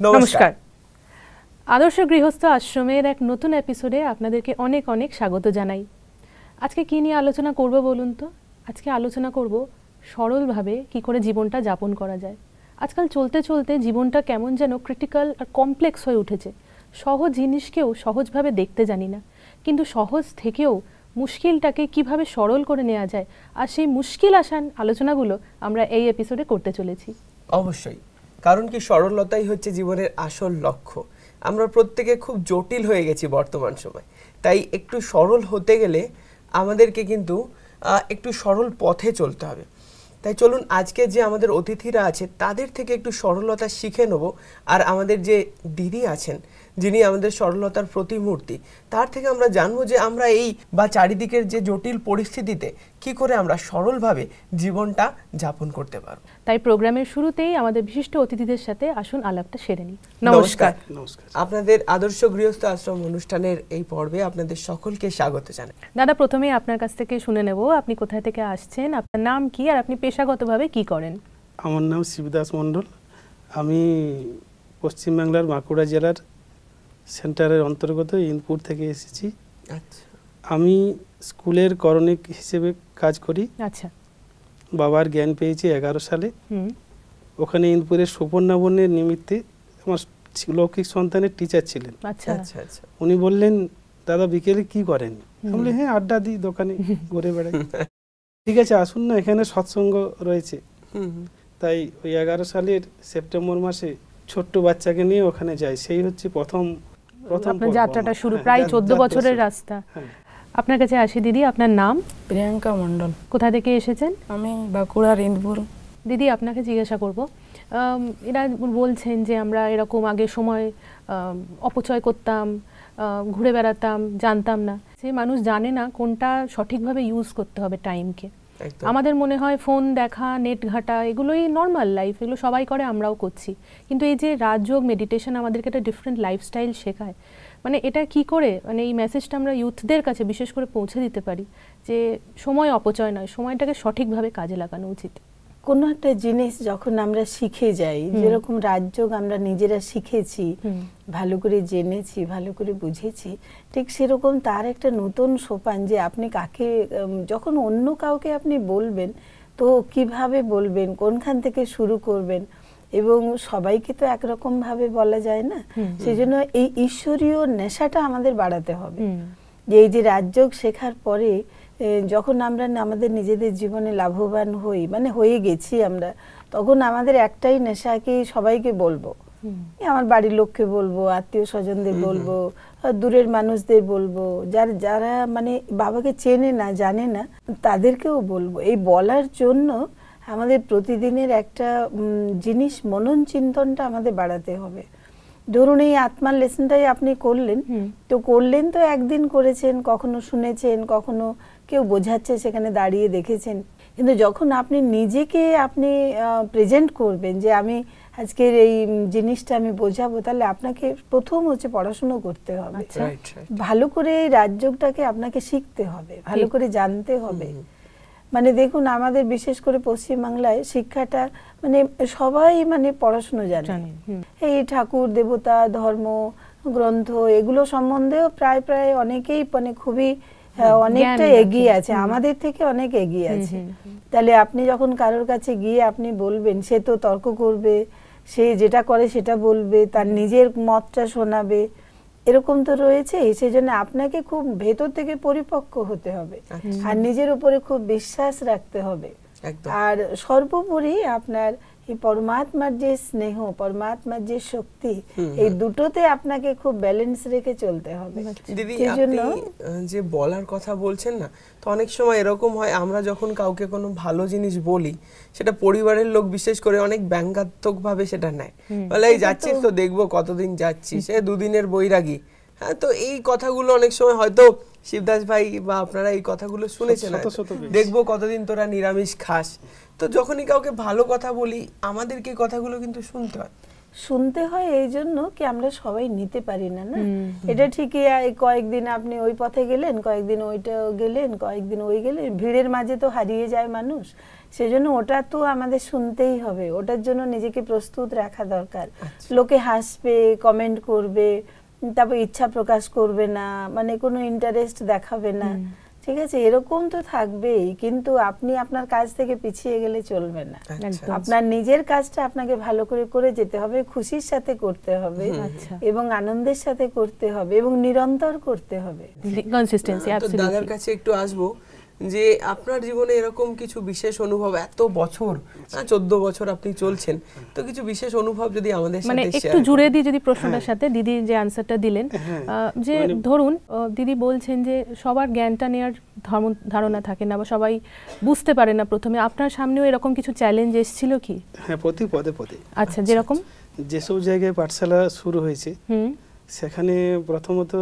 নমস্কার। আদর্শ গৃহস্থ আশ্রমের এক নতুন এপিসোডে আপনাদেরকে অনেক অনেক স্বাগত জানাই। আজকে কি নিয়ে আলোচনা করব বলুন তো? আজকে আলোচনা করব সরলভাবে কি করে জীবনটা যাপন করা যায়। আজকাল চলতে চলতে জীবনটা কেমন যেন ক্রিটিক্যাল আর কমপ্লেক্স হয়ে উঠেছে। সহজ জিনিসকেও সহজভাবে দেখতে জানি না, কিন্তু সহজ থেকেও মুশকিলটাকে কিভাবে সরল করে নেওয়া যায়, আর সেই মুশকিল আসান আলোচনাগুলো আমরা এই এপিসোডে করতে চলেছি। অবশ্যই, কারণ কি সরলতাই হচ্ছে জীবনের আসল লক্ষ্য। আমরা প্রত্যেকে খুব জটিল হয়ে গেছি বর্তমান সময়, তাই একটু সরল হতে গেলে আমাদেরকে কিন্তু একটু সরল পথে চলতে হবে। তাই চলুন আজকে যে আমাদের অতিথিরা আছে তাদের থেকে একটু সরলতা শিখে নেব, আর আমাদের যে দিদি আছেন যিনি আমাদের সরলতার প্রতিমূর্তি, তার থেকে আমরা জানবো যে আমরা এই বা চারিদিকের যে জটিল পরিস্থিতিতে কি করে আমরা সরলভাবে জীবনটা যাপন করতে পারবো। তাই প্রোগ্রামের শুরুতেই আমাদের বিশিষ্ট অতিথিদের সাথে আসুন আলাপটা সেরে নিই। নমস্কার। আপনাদের আদর্শ গৃহস্থ আশ্রম অনুষ্ঠানের এই পর্বে আপনাদের সকলকে স্বাগত জানাই। দাদা, প্রথমে আপনার কাছ থেকে শুনে নেব আপনি কোথা থেকে আসছেন, আপনার নাম কি, আর আপনি পেশাগতভাবে কি করেন? আমার নাম শিবদাস মণ্ডল। আমি পশ্চিমবাংলার বাঁকুড়া জেলার সেন্টারের অন্তর্গত ইনপুর থেকে এসেছি। আচ্ছা। আমি স্কুলের করণিক হিসেবে কাজ করি। আচ্ছা। বাবার জ্ঞান পেয়েছি 11 সালে। ওখানে ইনপুরের সুপর্ণাবনের নিমিত্তে আমার লৌকিক সন্তানের টিচার ছিলেন। আচ্ছা আচ্ছা। উনি বললেন, দাদা বিকেলে কি করেন? আমি বললাম, হ্যাঁ আড্ডা দিই, দোকানে ঘুরে বেড়াই। ঠিক আছে, আসুন না, এখানে সৎসঙ্গ রয়েছে। তাই ওই 11 সালের সেপ্টেম্বর মাসে ছোট্ট বাচ্চাকে নিয়ে ওখানে যাই। সেই হচ্ছে প্রথম আপনার যাত্রাটা শুরু, প্রায় 14 বছরের রাস্তা। আপনার কাছে আসি দিদি, আপনার নাম? প্রিয়াঙ্কা মণ্ডল। কোথা থেকে এসেছেন? আমি বাঁকুড়ার ইন্দপুর। দিদি, আপনাকে জিজ্ঞাসা করব, এরা বলছেন যে আমরা এরকম আগে সময় অপচয় করতাম, ঘুরে বেড়াতাম, জানতাম না, যে মানুষ জানে না কোনটা সঠিকভাবে ইউজ করতে হবে টাইমকে। আমাদের মনে হয় ফোন দেখা, নেট ঘাটা এগুলোই নর্মাল লাইফ, এগুলো সবাই করে, আমরাও করছি। কিন্তু এই যে রাজযোগ মেডিটেশন আমাদেরকে একটা ডিফারেন্ট লাইফস্টাইল শেখায়, মানে এটা কি করে, মানে এই মেসেজটা আমরা ইউথদের কাছে বিশেষ করে পৌঁছে দিতে পারি যে সময় অপচয় নয়, সময়টাকে সঠিকভাবে কাজে লাগানো উচিত। কোনো একটা জিনিস যখন আমরা শিখে যাই, যেরকম রাজযোগ আমরা নিজেরা শিখেছি, ভালো করে জেনেছি, ভালো করে বুঝেছি, ঠিক সেরকম তার একটা নতুন সোপান, যে আপনি কাকে যখন অন্য কাউকে আপনি বলবেন তো কিভাবে বলবেন, কোনখান থেকে শুরু করবেন, এবং সবাইকে তো একরকম ভাবে বলা যায় না। সেই জন্য এই ঈশ্বরীয় নেশাটা আমাদের বাড়াতে হবে। যে এই যে রাজযোগ শেখার পরে যখন আমরা আমাদের নিজেদের জীবনে লাভবান হই, মানে হয়ে গেছি আমরা, তখন আমাদের একটাই নেশা, কি সবাইকে বলবো, আমার বাড়ির লোককে বলবো, আত্মীয় স্বজনদের বলবো, দূরের মানুষদের বলবো, যারা মানে বাবাকে চেনে না, জানে না, তাদেরকেও বলবো। এই বলার জন্য আমাদের প্রতিদিনের একটা জিনিস, মনন চিন্তনটা আমাদের বাড়াতে হবে। ধরুন এই আত্মার লেসনটাই আপনি করলেন তো একদিন করেছেন, কখনো শুনেছেন, কখনো কেউ বোঝাচ্ছে সেখানে দাঁড়িয়ে দেখেছেন, কিন্তু যখন আপনি নিজেকে আপনি প্রেজেন্ট করবেন যে আমি আজকের এই জিনিসটা আমি বোঝাবো, তাহলে আপনাকে প্রথম হচ্ছে পড়াশুনো করতে হবে, ভালো করে এই রাজযোগটাকে আপনাকে শিখতে হবে, ভালো করে জানতে হবে। মানে দেখুন আমাদের বিশেষ করে পশ্চিমবাংলায় শিক্ষাটা মানে সবাই মানে পড়াশুনো জানে, এই ঠাকুর দেবতা ধর্ম গ্রন্থ এগুলো সম্বন্ধেও প্রায় অনেকেই মানে খুবই অনেকটা এগিয়ে আছে, আমাদের থেকে অনেক এগিয়ে আছে। তাহলে আপনি যখন কারোর কাছে গিয়ে আপনি বলবেন, সে তো তর্ক করবে, সে যেটা করে সেটা বলবে, তার নিজের মতটা শোনাবে, এরকম তো রয়েছে। সেই জন্য আপনাকে খুব ভেতর থেকে পরিপক্ক হতে হবে, আর নিজের উপরে খুব বিশ্বাস রাখতে হবে, আর সর্বোপরি আপনার এই পরমাত্মার যে স্নেহ, পরমাত্মার যে শক্তি, এই দুটোতে আপনাকে খুব ব্যালেন্স রেখে চলতে হবে। দিদি, আপনি যে বলার কথা বলছেন না, তো অনেক সময় এরকম হয় আমরা যখন কাউকে কোনো ভালো জিনিস বলি, সেটা পরিবারের লোক বিশেষ করে অনেক ব্যঙ্গাত্মক ভাবে সেটা নেয়, বলে এই যাচ্ছিস তো দেখবো কতদিন যাচ্ছিস, সে দুদিনের বৈরাগী। হ্যাঁ, তো এই কথাগুলো অনেক সময় হয়তো শিবদাস ভাই বা আপনারা এই কথাগুলো শুনেছেন, দেখবো কতদিন তোরা নিরামিষ খাস। তো যখনই কাউকে ভালো কথা বলি আমাদেরকে কথাগুলো কিন্তু শুনতে হয়, শুনতে হয় এই জন্য কি আমরা সবাই নিতে পারি না, না? এটা ঠিকই কয়েকদিন আপনি ওই পথে গেলেন, কয়েকদিন ওইটা গেলেন, কয়েকদিন ওই গেলেন, ভিড়ের মাঝে তো হারিয়ে যায় মানুষ। সেজন্য ওটা তো আমাদের শুনতেই হবে, ওটার জন্য নিজেকে প্রস্তুত রাখা দরকার। লোকে হাসবে, কমেন্ট করবে, তারপর ইচ্ছা প্রকাশ করবে না, মানে কোনো ইন্টারেস্ট দেখাবে না, ঠিক আছে, এরকম তো থাকবেই। কিন্তু আপনি আপনার কাজ থেকে পিছিয়ে গেলে চলবে না। আপনার নিজের কাজটা আপনাকে ভালো করে করে যেতে হবে, খুশির সাথে করতে হবে এবং আনন্দের সাথে করতে হবে এবং নিরন্তর করতে হবে। কনসিস্টেন্সি। দাদার কাছে একটু আসবো যে আপনার জীবনে এরকম কিছু বিশেষ অনুভব, এত বছর 14 বছর আপনি চলছেন, তো কিছু বিশেষ অনুভব যদি আমাদের সাথে মানে একটু জুড়ে দিই যদি প্রশ্নটার সাথে, দিদি যে আনসারটা দিলেন, যে ধরুন দিদি বলছেন যে সবার জ্ঞানটা নেওয়ার ধারণা থাকে না বা সবাই বুঝতে পারে না প্রথমে, আপনার সামনেও এরকম কিছু চ্যালেঞ্জ এসেছিল কি? হ্যাঁ, প্রতি পদে পদে। আচ্ছা, যেরকম যেসব জায়গায় পাঠশালা শুরু হয়েছে সেখানে প্রথমত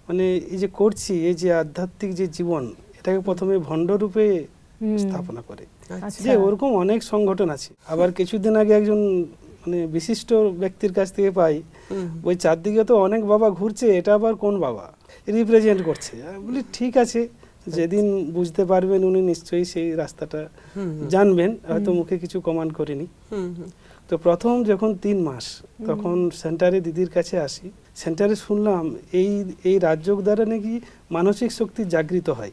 মানে এই যে করছি, এই যে আধ্যাত্মিক যে জীবন, এটাকে প্রথমে ভণ্ড রূপে স্থাপনা করে, যে ওরকম অনেক সংগঠন আছে। আবার কিছুদিন আগে একজন মানে বিশিষ্ট ব্যক্তির কাছ থেকে পাই, ওই চারদিকে তো অনেক বাবা ঘুরছে, এটা আবার কোন বাবা রিপ্রেজেন্ট করছে? বলি ঠিক আছে, যেদিন বুঝতে পারবেন উনি নিশ্চয়ই সেই রাস্তাটা জানবেন, হয়তো মুখে কিছু কমান্ড করেনি। তো প্রথম যখন 3 মাস তখন সেন্টারে দিদির কাছে আসি, সেন্টারে শুনলাম এই রাজযোগ দ্বারা নাকি মানসিক শক্তি জাগৃত হয়।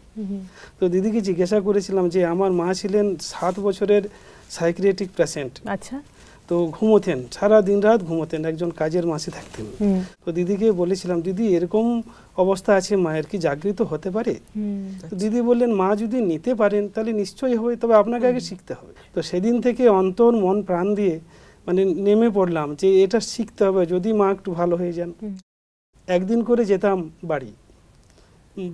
তো দিদিকে জিজ্ঞাসা করেছিলাম যে আমার মা ছিলেন 7 বছরের সাইকিয়াট্রিক পেশেন্ট। আচ্ছা। তো ঘুমোতেন, সারা দিন রাত ঘুমোতেন, একজন কাজের মাসে থাকতেন। তো দিদিকে বলেছিলাম, দিদি এরকম অবস্থা আছে মায়ের, কি জাগৃত হতে পারে? তো দিদি বললেন, মা যদি নিতে পারেন তাহলে নিশ্চয়ই হবে, তবে আপনাকে আগে শিখতে হবে। তো সেদিন থেকে অন্তর মন প্রাণ দিয়ে মানে নেমে পড়লাম যে এটা শিখতে হবে, যদি মা একটু ভালো হয়ে যান। একদিন করে যেতাম বাড়ি,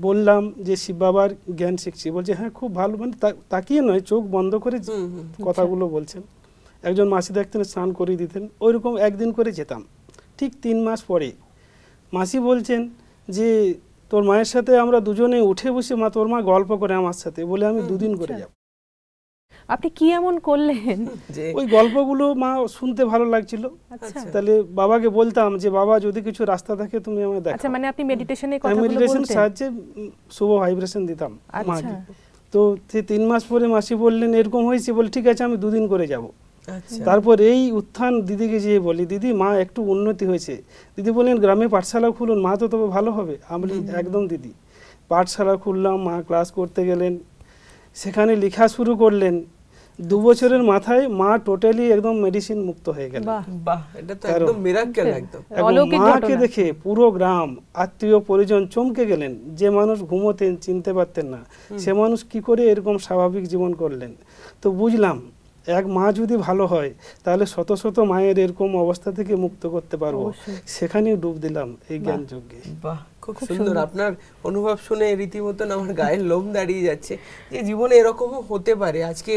বললাম যে শিব বাবার জ্ঞান শিখছি, বলছে হ্যাঁ খুব ভালো, মানে তাকিয়ে নয়, চোখ বন্ধ করে কথাগুলো বলছেন। একজন মাসি দেখতেন, স্নান করিয়ে দিতেন, ওইরকম একদিন করে যেতাম। ঠিক 3 মাস পরে মাসি বলছেন যে তোর মায়ের সাথে আমরা দুজনে উঠে বসে মা তোর মা গল্প করে আমার সাথে, বলে আমি 2 দিন করে যাব। আপনি কি এমন করলেন? ওই গল্পগুলো মা শুনতে ভালো লাগছিল। তাহলে বাবাকে বলতাম যে বাবা যদি কিছু রাস্তা থাকে তুমি আমায় দেখাও। আচ্ছা, মানে আপনি মেডিটেশনের কথা বলতেন? মেডিটেশন সাহায্যে শুভ ভাইব্রেশন দিতাম মাকে। তো 3 মাস পরে মাসি বললেন এরকম হয়েছে, বলে ঠিক আছে আমি 2 দিন করে যাব। তারপর এই উত্থান দিদিকে যেয়ে বলি, দিদি মা একটু উন্নতি হয়েছে। দিদি বললেন গ্রামে পাঠশালা খুলুন, মা তো তবে ভালো হবে। আমি একদম দিদি, পাঠশালা খুললাম, মা ক্লাস করতে গেলেন, সেখানে লেখা শুরু করলেন। 2 বছরের মাথায় মা টোটালি একদম মেডিসিন মুক্ত হয়ে গেল। বাহ, এটা তো একদম মিরাক্কেল। একদম মাকে দেখে পুরো গ্রাম আত্মীয় পরিজন চমকে গেলেন, যে মানুষ ঘুমোতেন চিনতে পারতেন না, সে মানুষ কি করে এরকম স্বাভাবিক জীবন করলেন। তো বুঝলাম এক মা যদি ভালো হয় তাহলে শত শত মায়ের এরকম অবস্থা থেকে মুক্ত করতে পারবো। সেখানে ডুব দিলাম এই জ্ঞান যজ্ঞে। বাহ, খুব সুন্দর। আপনার অনুভব শুনে রীতিমতন আমার গায়ের লোম দাঁড়িয়ে যাচ্ছে যে জীবনে এরকমও হতে পারে। আজকে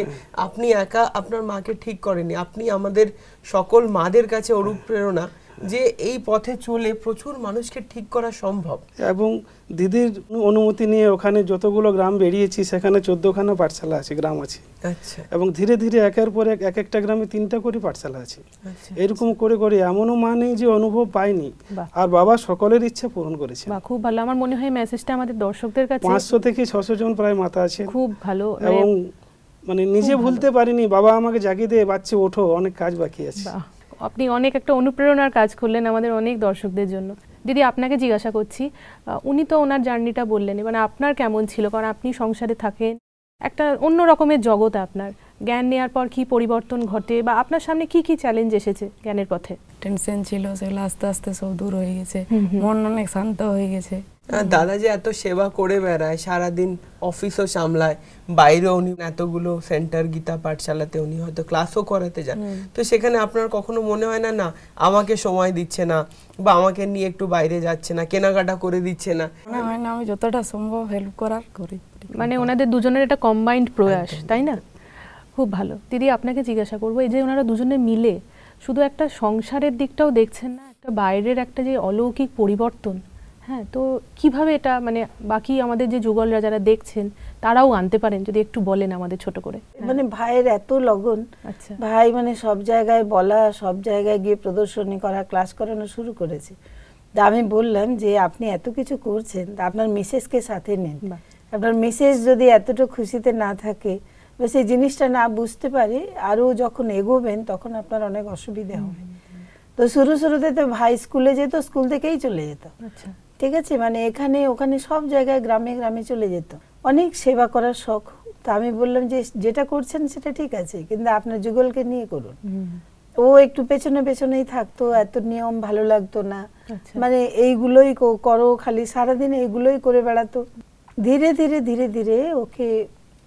আপনি একা আপনার মাকে ঠিক করেননি, আপনি আমাদের সকল মাদের কাছে অনুপ্রেরণা যে এই পথে চলে প্রচুর মানুষকে ঠিক করা সম্ভব। এবং দিদির অনুমতি নিয়ে ওখানে যতগুলো গ্রাম বেরিয়েছি সেখানে 14খানা পাঠশালা আছে, গ্রাম আছে। আচ্ছা। এবং ধীরে ধীরে একের পর এক একটা গ্রামে 3টা করে পাঠশালা আছে। এরকম করে করে এমনও মা নেই যে অনুভব পায়নি, আর বাবা সকলের ইচ্ছা পূরণ করেছে। খুব ভালো। আমার মনে হয় মেসেজটা আমাদের দর্শকদের কাছে 500 থেকে 600 জন প্রায় মাতা আছে। খুব ভালো। এবং মানে নিজে ভুলতে পারিনি, বাবা আমাকে জাগিয়ে দিয়ে বাচ্চা ওঠো, অনেক কাজ বাকি আছে। আপনি অনেক একটা অনুপ্রেরণার কাজ করলেন আমাদের অনেক দর্শকদের জন্য। দিদি আপনাকে জিজ্ঞাসা করছি, উনি তো ওনার জার্নিটা বললেন, মানে আপনার কেমন ছিল? কারণ আপনি সংসারে থাকেন, একটা অন্য রকমের জগৎ আপনার। জ্ঞান নেওয়ার পর কি পরিবর্তন ঘটে বা আপনার সামনে কি কি চ্যালেঞ্জ এসেছে জ্ঞানের পথে? টেনশন ছিল, সেগুলো আস্তে আস্তে সব দূর হয়ে গেছে, মন অনেক শান্ত হয়ে গেছে। দাদা যে এত সেবা করে বেড়ায়, সারাদিন অফিসও সামলায়, বাইরে উনি এতগুলো সেন্টার গীতা পাঠশালাতে উনি হয়তো ক্লাসও করাতে যান, তো সেখানে আপনার কখনো মনে হয় না না আমাকে সময় দিচ্ছে না বা আমাকে নিয়ে একটু বাইরে যাচ্ছে না, কেনাকাটা করে দিচ্ছে না? মনে হয় না, আমি যতটা সম্ভব হেল্প করার করি। মানে ওনাদের দুজনের একটা কম্বাইন্ড প্রয়াস, তাই না? খুব ভালো। দিদি আপনাকে জিজ্ঞাসা করবো, এই যে ওনারা দুজনে মিলে শুধু একটা সংসারের দিকটাও দেখছেন না, একটা বাইরের একটা যে অলৌকিক পরিবর্তন, হ্যাঁ, তো কিভাবে এটা মানে বাকি আমাদের যে যুগলরা যারা দেখছেন তারাও আনতে পারেন, যদি একটু বলেন আমাদের ছোট করে। মানে ভাইয়ের এত লগন, আচ্ছা, ভাই মানে সব জায়গায় বলা, সব জায়গায় গিয়ে প্রদর্শনী করা, ক্লাস করানো শুরু করেছে। তা আমি বললাম যে আপনি এত কিছু করছেন, তা আপনার মিসেসকে সাথে নিন। বাহ। আপনার মিসেস যদি এতটুকু খুশিতে না থাকে বা সেই জিনিসটা না বুঝতে পারে, আরও যখন এগোবেন তখন আপনার অনেক অসুবিধা হবে। তো শুরুতে তো ভাই স্কুলে যেত, স্কুল থেকেই চলে যেত, আচ্ছা, ঠিক আছে, মানে এখানে ওখানে সব জায়গায় গ্রামে গ্রামে চলে যেত, অনেক সেবা করার শখ। তা আমি বললাম যে যেটা করছেন সেটা ঠিক আছে, কিন্তু আপনার যুগলকে নিয়ে করুন। ও একটু পেছনে পেছনেই থাকতো, এত নিয়ম ভালো লাগতো না, আচ্ছা। মানে এইগুলোই করো, খালি সারাদিন এইগুলোই করে বেড়াতো। ধীরে ধীরে ধীরে ধীরে ওকে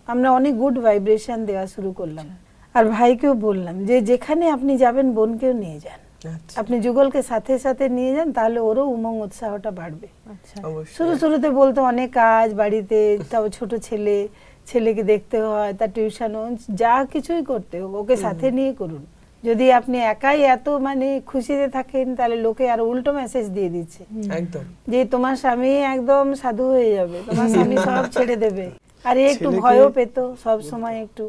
আমরা অনেক গুড ভাইব্রেশন দেওয়া শুরু করলাম। আর ভাইকেও বললাম যে যেখানে আপনি যাবেন বোনকেও নিয়ে যান, আচ্ছা, আপনি যুগলকে সাথে সাথে নিয়ে যান, তাহলে ওরও উমং উৎসাহটা বাড়বে। আচ্ছা, অবশ্যই। শুরুতে বলতো অনেক কাজ বাড়িতে, তাও ছোট ছেলেকে দেখতে হয়, তার টিউশন, যা কিছুই করতে হোক ওকে সাথে নিয়ে করুন। যদি আপনি একাই এত মানে খুশিতে থাকেন, তাহলে লোকে আর উল্টো মেসেজ দিয়ে দিচ্ছে একদম যে তোমার স্বামী একদম সাধু হয়ে যাবে, তোমার স্বামী সব ছেড়ে দেবে। আর একটু ছেলেকে- ভয়ও পেত সব সময়, একটু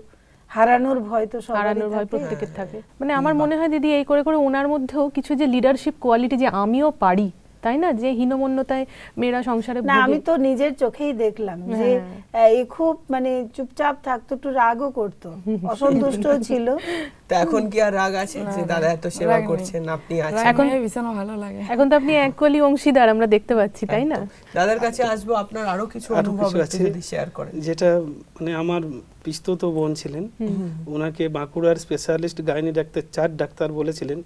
হারানোর ভয় তো হারানোর ভয় সবারই থাকে। প্রত্যেকের থাকে। মানে আমার মনে হয় দিদি এই করে করে ওনার মধ্যেও কিছু যে লিডারশিপ কোয়ালিটি, যে আমিও পারি, তাই না, যে হীনমন্যতায় মেয়েরা সংসারে না, ভোগে। আমি তো নিজের চোখেই দেখলাম যে এই খুব মানে চুপচাপ থাকতো, একটু রাগও করতো, অসন্তুষ্ট ছিল। তো এখন কি আর রাগ আছে যে দাদা এত সেবা রাগ নেই। করছেন, আপনি আছেন? এখন- ভীষণ ভালো লাগে। এখন তো আপনি এক কলি অংশীদার আমরা দেখতে পাচ্ছি, তাই না? একদম। দাদার কাছে আসবো, আপনার আরো কিছু আরো অনুভব কিছু একটু আছে। যদি শেয়ার করেন। যেটা মানে আমার পিস্তত বোন ছিলেন, ওনাকে বাঁকুড়ার স্পেশালিস্ট গাইনি ডাক্তার 4 ডাক্তার বলেছিলেন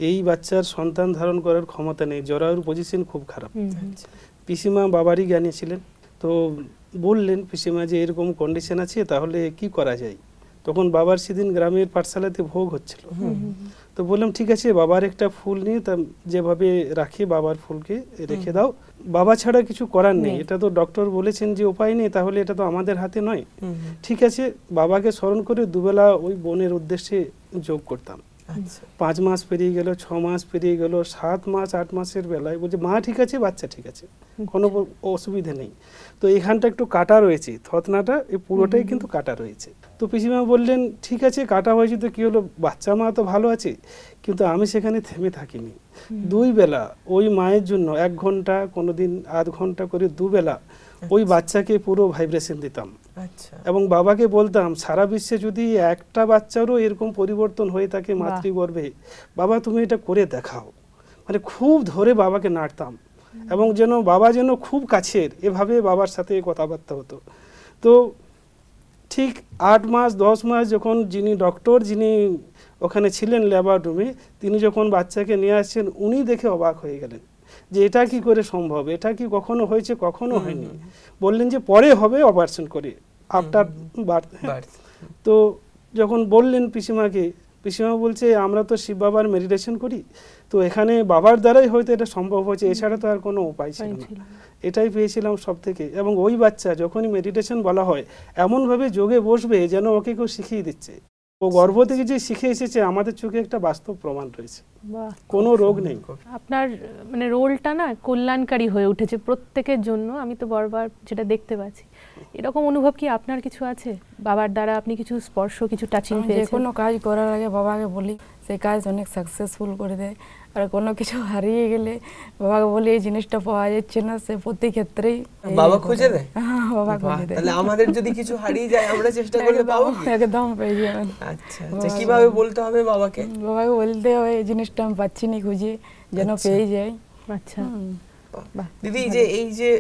এই বাচ্চার সন্তান ধারণ করার ক্ষমতা নেই, জরায়ুর পজিশন খুব খারাপ। আচ্ছা, পিসিমা বাবারই জ্ঞানী ছিলেন, তো বললেন পিসিমা যে এরকম কন্ডিশন আছে, তাহলে কি করা যায়। তখন বাবার সেদিন গ্রামের পাঠশালাতে ভোগ হচ্ছিল, তো বললাম ঠিক আছে, বাবার একটা ফুল নিয়ে তা যেভাবে রাখি বাবার ফুলকে রেখে দাও, বাবা ছাড়া কিছু করার নেই, এটা তো ডক্টর বলেছেন যে উপায় নেই, তাহলে এটা তো আমাদের হাতে নয়। ঠিক আছে, বাবাকে স্মরণ করে দুবেলা ওই বোনের উদ্দেশ্যে যোগ করতাম। আচ্ছা, 5 মাস পেরিয়ে গেল, 6 মাস পেরিয়ে গেল, 7 মাস 8 মাসের বেলায় বলছে মা ঠিক আছে, বাচ্চা ঠিক আছে, কোনো অসুবিধা নেই। তো এখানটা একটু কাটা রয়েছে, থতনাটা এই পুরোটাই কিন্তু কাটা রয়েছে। তো পিসিমা বললেন ঠিক আছে, কাটা হয়েছে তো কি হলো, বাচ্চা মা তো ভালো আছে। কিন্তু আমি সেখানে থেমে থাকিনি, 2 বেলা ওই মায়ের জন্য 1 ঘন্টা, কোনোদিন আধ ঘন্টা করে 2 বেলা ওই বাচ্চাকে পুরো ভাইব্রেশন দিতাম। আচ্ছা, এবং বাবাকে বলতাম সারা বিশ্বে যদি একটা বাচ্চারও এরকম পরিবর্তন হয়ে থাকে মাতৃগর্ভে, বাবা তুমি এটা করে দেখাও। মানে খুব ধরে বাবাকে নাড়তাম, এবং যেন বাবা যেন খুব কাছের, এভাবে বাবার সাথে কথাবার্তা হতো। তো ঠিক 8 মাস 10 মাস যখন যিনি ডক্টর, যিনি ওখানে ছিলেন ল্যাবর রুমে, তিনি যখন বাচ্চাকে নিয়ে আসছেন, উনি দেখে অবাক হয়ে গেলেন যে এটা কি করে সম্ভব, এটা কি কখনো হয়েছে, কখনো হয়নি। বললেন যে পরে হবে অপারেশন করে, আফটার বার্থ। তো যখন বললেন পিসিমাকে, পিসিমা বলছে আমরা তো শিব বাবার মেডিটেশন করি, তো এখানে বাবার দ্বারাই হয়তো এটা সম্ভব হয়েছে, এছাড়া তো আর কোনো উপায় ছিল না। এটাই পেয়েছিলাম সব থেকে। এবং ওই বাচ্চা যখনই মেডিটেশন বলা হয়, এমনভাবে যোগে বসবে যেন ওকে কেউ শিখিয়ে দিচ্ছে। ও গর্ভ থেকে যে শিখে এসেছে, আমাদের চোখে একটা বাস্তব প্রমাণ রয়েছে, কোনো রোগ নেই। আপনার মানে রোলটা না কল্যাণকারী হয়ে উঠেছে প্রত্যেকের জন্য, আমি তো বারবার যেটা দেখতে পাচ্ছি। এরকম অনুভব কি আপনার কিছু আছে, বাবার দ্বারা আপনি কিছু স্পর্শ, কিছু টাচিং যে পেয়েছেন? কোনো কাজ করার আগে বাবাকে বলি, সেই কাজ অনেক সাকসেসফুল করে দেয়। আর কোনো কিছু হারিয়ে গেলে বাবাকে বলি এই জিনিসটা পাওয়া যাচ্ছে না, সে প্রতি ক্ষেত্রেই বাবা খুঁজে দেয়। হ্যাঁ, বাবা খুঁজে দেয়। তাহলে আমাদের যদি কিছু হারিয়ে যায়, আমরা চেষ্টা করলে পাবো কি? একদম পেয়ে যাবেন। আচ্ছা, আচ্ছা, কিভাবে বলতে হবে বাবাকে? বাবাকে বলতে হবে এই জিনিসটা আমি পাচ্ছি না, খুঁজে যেন পেয়ে যাই। আচ্ছা, দিদি, যে এই যে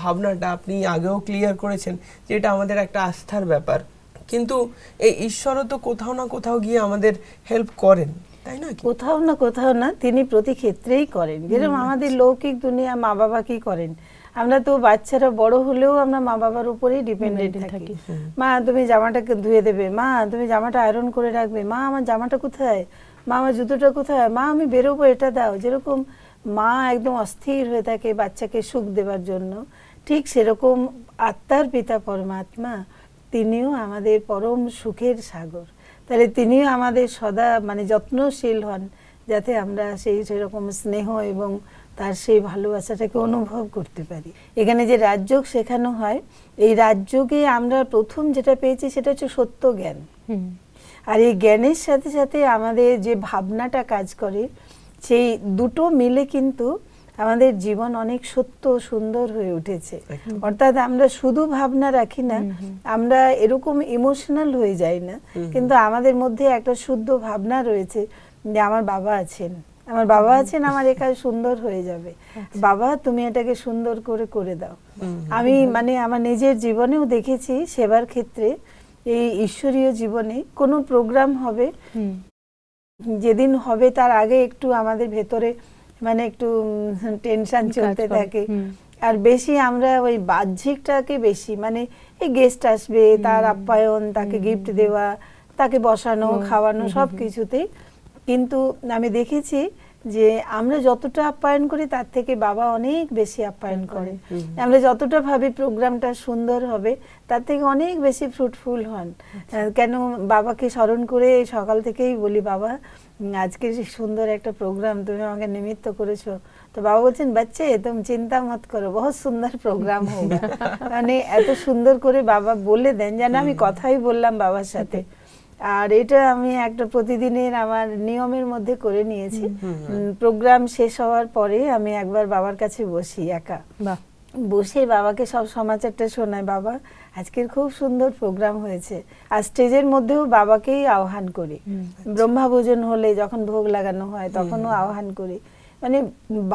ভাবনাটা আপনি আগেও ক্লিয়ার করেছেন যে এটা আমাদের একটা আস্থার ব্যাপার, কিন্তু এই ঈশ্বরও তো কোথাও না কোথাও গিয়ে আমাদের হেল্প করেন, তাই না? কোথাও না তিনি প্রতি ক্ষেত্রেই করেন। যেরকম আমাদের লৌকিক দুনিয়া মা বাবা কি করেন, আমরা তো বাচ্চারা বড় হলেও আমরা মা বাবার উপরেই ডিপেন্ডেন্ট থাকি। মা তুমি জামাটাকে ধুয়ে দেবে, মা তুমি জামাটা আয়রন করে রাখবে, মা আমার জামাটা কোথায়, মা আমার জুতোটা কোথায়, মা আমি বেরোবো এটা দাও। যেরকম মা একদম অস্থির হয়ে থাকে বাচ্চাকে সুখ দেওয়ার জন্য, ঠিক সেরকম আত্মার পিতা পরমাত্মা তিনিও আমাদের পরম সুখের সাগর। তাহলে তিনিও আমাদের সদা মানে যত্নশীল হন, যাতে আমরা সেরকম স্নেহ এবং তার সেই ভালোবাসাটাকে অনুভব করতে পারি। এখানে যে রাজযোগ শেখানো হয়, এই রাজযোগে আমরা প্রথম যেটা পেয়েছি সেটা হচ্ছে সত্য জ্ঞান। আর এই জ্ঞানের সাথে সাথে আমাদের যে ভাবনাটা কাজ করে, সেই দুটো মিলে কিন্তু আমাদের জীবন অনেক সত্য সুন্দর হয়ে উঠেছে। অর্থাৎ আমরা শুধু ভাবনা রাখি না, আমরা এরকম ইমোশনাল হয়ে যাই না, কিন্তু আমাদের মধ্যে একটা শুদ্ধ ভাবনা রয়েছে যে আমার বাবা আছেন, আমার বাবা আছেন, আমার এ কাজ সুন্দর হয়ে যাবে, বাবা তুমি এটাকে সুন্দর করে করে দাও। আমি মানে আমার নিজের জীবনেও দেখেছি, সেবার ক্ষেত্রে, এই ঈশ্বরীয় জীবনে কোনো প্রোগ্রাম হবে, যেদিন হবে তার আগে একটু আমাদের ভেতরে মানে একটু টেনশন চলতে থাকে, আর বেশি আমরা ওই বাহ্যিকটাকে বেশি, মানে এই গেস্ট আসবে, তার আপ্যায়ন, তাকে গিফট দেওয়া, তাকে বসানো খাওয়ানো সব কিছুতেই। কিন্তু আমি দেখেছি যে আমরা যতটা আপ্যায়ন করি তার থেকে বাবা অনেক বেশি আপ্যায়ন করে। আমরা যতটা ভাবি প্রোগ্রামটা সুন্দর হবে তার থেকে অনেক বেশি ফ্রুটফুল হন। কেন বাবাকে স্মরণ করে সকাল থেকেই বলি, বাবা আজকে সুন্দর একটা প্রোগ্রাম তুমি আমাকে নিমিত্ত করেছো। তো বাবা বলছেন, বাচ্চে তুমি চিন্তা মত করো, বহুত সুন্দর প্রোগ্রাম হোগা। মানে এত সুন্দর করে বাবা বলে দেন যেন আমি কথাই বললাম বাবার সাথে। আর এটা আমি একটা প্রতিদিনের আমার নিয়মের মধ্যে করে নিয়েছি। প্রোগ্রাম শেষ হওয়ার পরে আমি একবার বাবার কাছে বসি, একা বসে বাবাকে সব সমাচারটা শোনাই, বাবা আজকের খুব সুন্দর প্রোগ্রাম হয়েছে। আর স্টেজের মধ্যেও বাবাকেই আহ্বান করি, ব্রহ্মা ভোজন হলে যখন ভোগ লাগানো হয় তখনও আহ্বান করি। মানে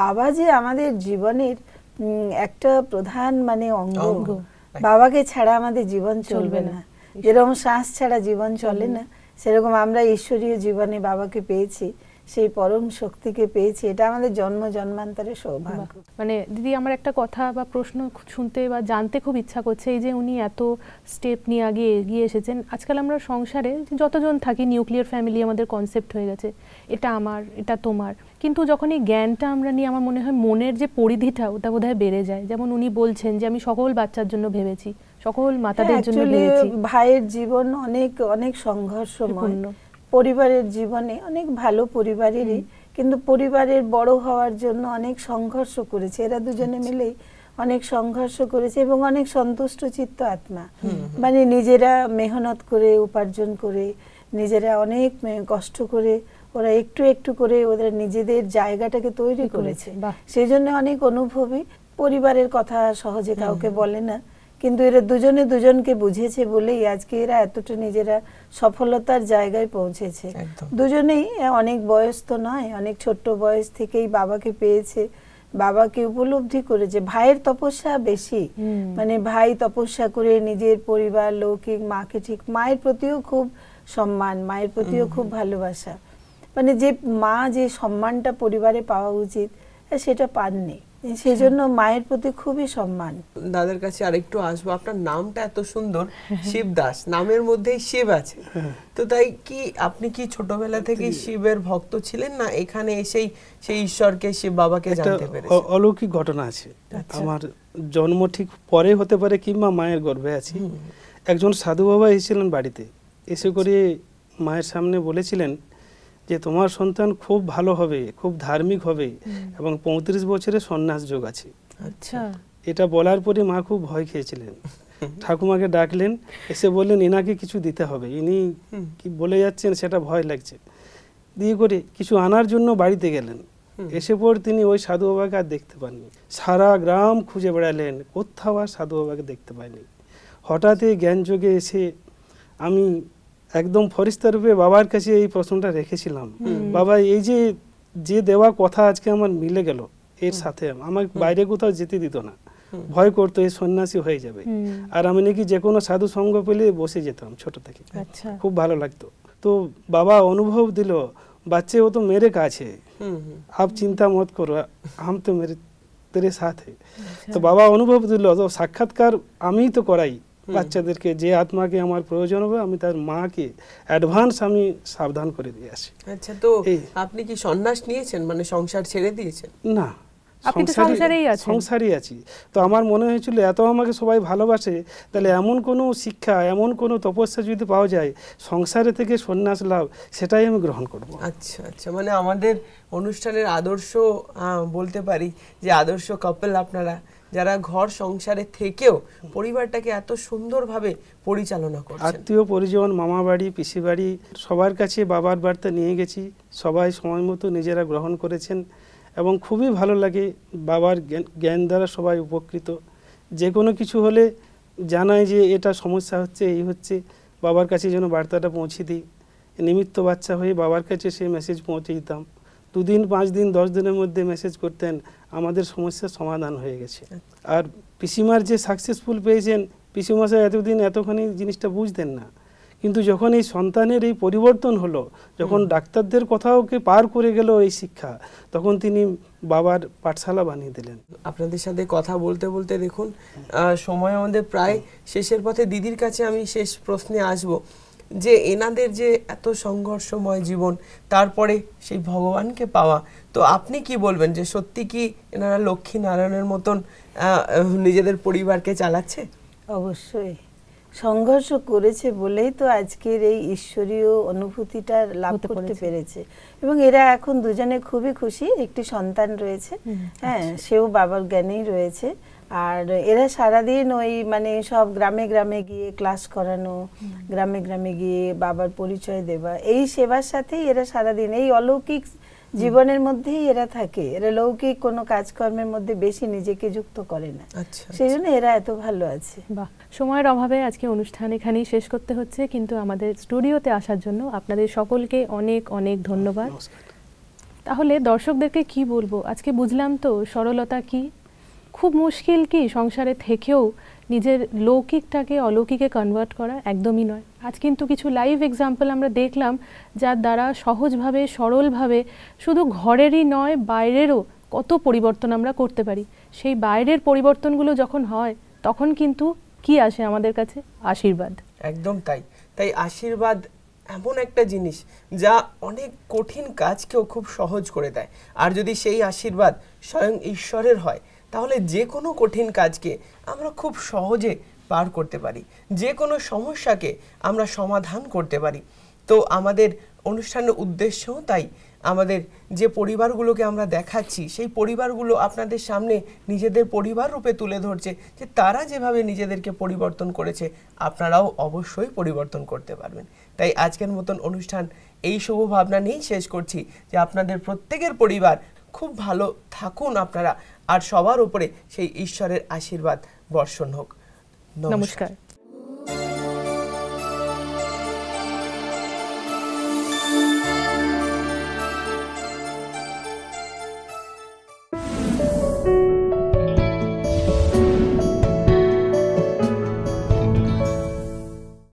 বাবা যে আমাদের জীবনের একটা প্রধান মানে অঙ্গ, বাবাকে ছাড়া আমাদের জীবন চলবে না। যেরকম শ্বাস ছাড়া জীবন চলে না, সেরকম আমরা ঈশ্বরীয় জীবনে বাবাকে পেয়েছি, সেই পরম শক্তিকে পেয়েছি। এটা আমাদের জন্ম জন্মান্তরের সৌভাগ্য। মানে দিদি, আমার একটা কথা বা প্রশ্ন শুনতে বা জানতে খুব ইচ্ছা করছে, এই যে উনি এত স্টেপ নিয়ে আগে এগিয়ে এসেছেন। আজকাল আমরা সংসারে যতজন থাকি, নিউক্লিয়ার ফ্যামিলি আমাদের কনসেপ্ট হয়ে গেছে, এটা আমার, এটা তোমার। কিন্তু যখন এই জ্ঞানটা আমরা নিয়ে, আমার মনে হয় মনের যে পরিধিটা ওটা বোধহয় বেড়ে যায়। যেমন উনি বলছেন যে আমি সকল বাচ্চার জন্য ভেবেছি, সকল মাতাদের জন্য ভেবেছি। ভাইয়ের জীবন অনেক অনেক সংঘর্ষময়, পরিবারের জীবনে অনেক ভালো পরিবারেরই, কিন্তু পরিবারের বড় হওয়ার জন্য অনেক সংঘর্ষ করেছে। এরা দুজনে মিলেই অনেক সংঘর্ষ করেছে এবং অনেক সন্তুষ্ট চিত্ত আত্মা। মানে নিজেরা মেহনত করে, উপার্জন করে, নিজেরা অনেক কষ্ট করে, ওরা একটু একটু করে ওদের নিজেদের জায়গাটাকে তৈরি করেছে। সেই জন্য অনেক অনুভবী। পরিবারের কথা সহজে কাউকে বলে না, কিন্তু এরা দুজনে দুজনকে বুঝেছে বলেই আজকে এরা এতটা নিজেরা সফলতার জায়গায় পৌঁছেছে। দুজনেই অনেক বয়স তো নয়, অনেক ছোট্ট বয়স থেকেই বাবাকে পেয়েছে, বাবাকে উপলব্ধি করেছে। ভাইয়ের তপস্যা বেশি, মানে ভাই তপস্যা করে নিজের পরিবার, লৌকিক, মাকে ঠিক, মায়ের প্রতিও খুব সম্মান, মায়ের প্রতিও খুব ভালোবাসা। মানে যে মা যে সম্মানটা পরিবারে পাওয়া উচিত সেটা পাননি, সেই জন্য মায়ের প্রতি খুবই সম্মান। দাদার কাছে আরেকটু আসবো। আপনার নামটা এত সুন্দর, শিবদাস, নামের মধ্যেই শিব আছে, তো তাই কি আপনি কি ছোটবেলা থেকে শিবের ভক্ত ছিলেন, না এখানে এসেই সেই ঈশ্বরকে, শিব বাবাকে জানতে পেরেছেন? অলৌকিক ঘটনা আছে। আমার জন্ম ঠিক পরে হতে পারে কিংবা মায়ের গর্ভে আছি। একজন সাধু বাবা এসেছিলেন বাড়িতে, এসে করে মায়ের সামনে বলেছিলেন যে তোমার সন্তান খুব ভালো হবে, খুব ধার্মিক হবে এবং 35 বছরের সন্ন্যাস যোগ আছে। আচ্ছা, এটা বলার পরে মা খুব ভয় খেয়েছিলেন। ঠাকুমাকে ডাকলেন, এসে বললেন এনাকে কিছু দিতে হবে, ইনি কি বলে যাচ্ছেন সেটা ভয় লাগছে। দিয়ে করে কিছু আনার জন্য বাড়িতে গেলেন। এসে পর তিনি ওই সাধু বাবাকে আর দেখতে পাননি। সারা গ্রাম খুঁজে বেড়ালেন, কোথাও আর সাধু বাবাকে দেখতে পায়নি। হঠাৎ এই জ্ঞান যোগে এসে আমি একদম ফরিস্তা রূপে বাবার কাছে এই প্রশ্নটা রেখেছিলাম, বাবা এই যে দেওয়া কথা আজকে আমার মিলে গেল, এর সাথে আমাকে বাইরে কোথাও যেতে দিত না, ভয় করতো এই সন্ন্যাসী হয়ে যাবে। আর আমি নাকি যে কোনো সাধু সঙ্গ পেলে বসে যেতাম ছোট থেকে, খুব ভালো লাগতো। তো বাবা অনুভব দিল, বাচ্চে ও তো মেরে কাছে, আপ চিন্তা মত করো, হাম তো মেরে তেরে সাথ হে। তো বাবা অনুভব দিল, তো সাক্ষাৎকার আমিই তো করাই বাচ্চাদেরকে, যে আত্মাকে আমার প্রয়োজন হবে আমি তার মাকে অ্যাডভান্স আমি সাবধান করে দিয়ে আসি। আচ্ছা, তো আপনি কি সন্ন্যাস নিয়েছেন, মানে সংসার ছেড়ে দিয়েছেন? না, আপনি তো সংসারেই আছেন। সংসারই আছি। তো আমার মনে হয়েছিল এত আমাকে সবাই ভালোবাসে, তাহলে এমন কোনো শিক্ষা, এমন কোনো তপস্যা যদি পাওয়া যায় সংসারে থেকে সন্ন্যাস লাভ, সেটাই আমি গ্রহণ করব। আচ্ছা আচ্ছা, মানে আমাদের অনুষ্ঠানের আদর্শ বলতে পারি যে আদর্শ কাপল আপনারা, যারা ঘর সংসারে থেকেও পরিবারটাকে এত সুন্দরভাবে পরিচালনা করছেন। আত্মীয় পরিজন, মামা বাড়ি, পিসি বাড়ি, সবার কাছে বাবার বার্তা নিয়ে গেছি, সবাই সময় মতো নিজেরা গ্রহণ করেছেন এবং খুবই ভালো লাগে। বাবার জ্ঞান দ্বারা সবাই উপকৃত। যে কোনো কিছু হলে জানায় যে এটা সমস্যা হচ্ছে, এই হচ্ছে, বাবার কাছে যেন বার্তাটা পৌঁছে দিই। নিমিত্ত বাচ্চা হয়ে বাবার কাছে সেই মেসেজ পৌঁছে দিতাম। 2 দিন, 5 দিন, 10 দিনের মধ্যে মেসেজ করতেন, আমাদের সমস্যার সমাধান হয়ে গেছে। আর পিসিমার যে সাকসেসফুল পেয়েছেন, পিসিমশাই এতদিন এতখানি জিনিসটা বুঝতেন না, কিন্তু যখন এই সন্তানের এই পরিবর্তন হলো, যখন ডাক্তারদের কথাওকে পার করে গেল এই শিক্ষা, তখন তিনি বাবার পাঠশালা বানিয়ে দিলেন। আপনাদের সাথে কথা বলতে বলতে দেখুন সময় আমাদের প্রায় শেষের পথে। দিদির কাছে আমি শেষ প্রশ্নে আসব যে এনাদের যে এত সংঘর্ষময় জীবন, তারপরে সেই ভগবানকে পাওয়া, তো আপনি কি বলবেন যে সত্যি কি এনারা লক্ষ্মী নারায়ণের মতন নিজেদের পরিবারকে চালাচ্ছে? অবশ্যই সংঘর্ষ করেছে বলেই তো আজকের এই ঈশ্বরীয় অনুভূতিটা লাভ করতে পেরেছে। এবং এরা এখন দুজনে খুবই খুশি, একটি সন্তান রয়েছে, হ্যাঁ, সেও বাবার জ্ঞানেই রয়েছে। আর এরা সারাদিন ওই মানে সব গ্রামে গ্রামে গিয়ে ক্লাস করানো, গ্রামে গ্রামে গিয়ে বাবার পরিচয় দেওয়া, এই সেবার সাথেই এরা সারাদিন এই অলৌকিক জীবনের মধ্যেই এরা থাকে। এরা লৌকিক কোনো কাজকর্মের মধ্যে বেশি নিজেকে যুক্ত করে না, সেই জন্য এরা এত ভালো আছে। বাহ, সময়ের অভাবে আজকে অনুষ্ঠান এখানেই শেষ করতে হচ্ছে, কিন্তু আমাদের স্টুডিওতে আসার জন্য আপনাদের সকলকে অনেক অনেক ধন্যবাদ। তাহলে দর্শকদেরকে কি বলবো, আজকে বুঝলাম তো সরলতা কি। খুব মুশকিল কি সংসারে থেকেও নিজের লৌকিকটাকে অলৌকিকে কনভার্ট করা, একদমই নয়। আজ কিন্তু কিছু লাইভ এক্সাম্পল আমরা দেখলাম, যার দ্বারা সহজভাবে সরলভাবে শুধু ঘরেরই নয় বাইরেরও কত পরিবর্তন আমরা করতে পারি। সেই বাইরের পরিবর্তনগুলো যখন হয় তখন কিন্তু কি আসে আমাদের কাছে? আশীর্বাদ। একদম তাই। তাই আশীর্বাদ এমন একটা জিনিস যা অনেক কঠিন কাজকেও খুব সহজ করে দেয়। আর যদি সেই আশীর্বাদ স্বয়ং ঈশ্বরের হয়, তাহলে যে কোনো কঠিন কাজকে আমরা খুব সহজে পার করতে পারি, যে কোনো সমস্যাকে আমরা সমাধান করতে পারি। তো আমাদের অনুষ্ঠানের উদ্দেশ্যও তাই। আমাদের যে পরিবারগুলোকে আমরা দেখাচ্ছি, সেই পরিবারগুলো আপনাদের সামনে নিজেদের পরিবার রূপে তুলে ধরছে যে তারা যেভাবে নিজেদেরকে পরিবর্তন করেছে, আপনারাও অবশ্যই পরিবর্তন করতে পারবেন। তাই আজকের মতন অনুষ্ঠান এই শুভ ভাবনা নিয়েই শেষ করছি যে আপনাদের প্রত্যেকের পরিবার খুব ভালো থাকুন আপনারা, আর সবার উপরে সেই ঈশ্বরের আশীর্বাদ বর্ষণ হোক। নমস্কার।